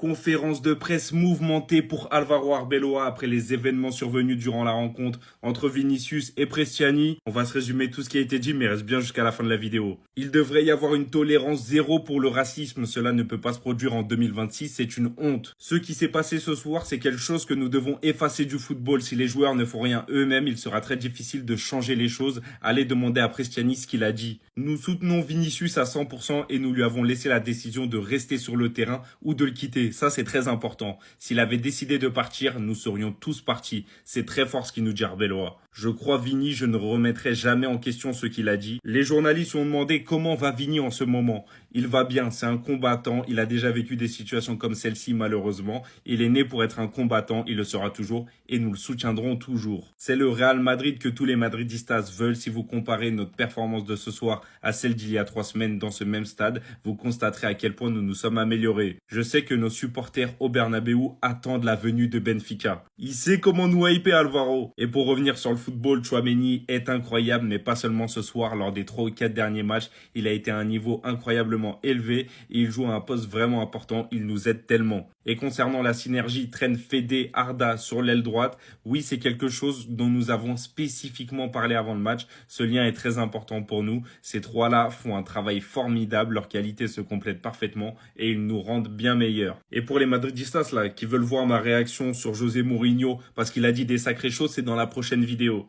Conférence de presse mouvementée pour Alvaro Arbeloa après les événements survenus durant la rencontre entre Vinicius et Prestiani. On va se résumer tout ce qui a été dit, mais reste bien jusqu'à la fin de la vidéo. Il devrait y avoir une tolérance zéro pour le racisme. Cela ne peut pas se produire en 2026, c'est une honte. Ce qui s'est passé ce soir, c'est quelque chose que nous devons effacer du football. Si les joueurs ne font rien eux-mêmes, il sera très difficile de changer les choses. Allez demander à Prestiani ce qu'il a dit. Nous soutenons Vinicius à 100% et nous lui avons laissé la décision de rester sur le terrain ou de le quitter. Ça, c'est très important. S'il avait décidé de partir, nous serions tous partis. C'est très fort ce qu'il nous dit Arbeloa. Je crois Vini, je ne remettrai jamais en question ce qu'il a dit. Les journalistes ont demandé comment va Vini en ce moment. Il va bien, c'est un combattant. Il a déjà vécu des situations comme celle-ci malheureusement. Il est né pour être un combattant, il le sera toujours et nous le soutiendrons toujours. C'est le Real Madrid que tous les madridistas veulent. Si vous comparez notre performance de ce soir à celle d'il y a 3 semaines dans ce même stade, vous constaterez à quel point nous nous sommes améliorés. Je sais que nos supporters au Bernabéu attendent la venue de Benfica. Il sait comment nous hyper Alvaro. Et pour revenir sur le football, Tchouaméni est incroyable, mais pas seulement ce soir. Lors des 3 ou 4 derniers matchs, il a été à un niveau incroyablement élevé et il joue à un poste vraiment important. Il nous aide tellement. Et concernant la synergie Trent-Fede-Arda sur l'aile droite, oui, c'est quelque chose dont nous avons spécifiquement parlé avant le match. Ce lien est très important pour nous. Ces 3-là font un travail formidable. Leurs qualités se complètent parfaitement et ils nous rendent bien meilleurs. Et pour les madridistas là, qui veulent voir ma réaction sur José Mourinho parce qu'il a dit des sacrées choses, c'est dans la prochaine vidéo.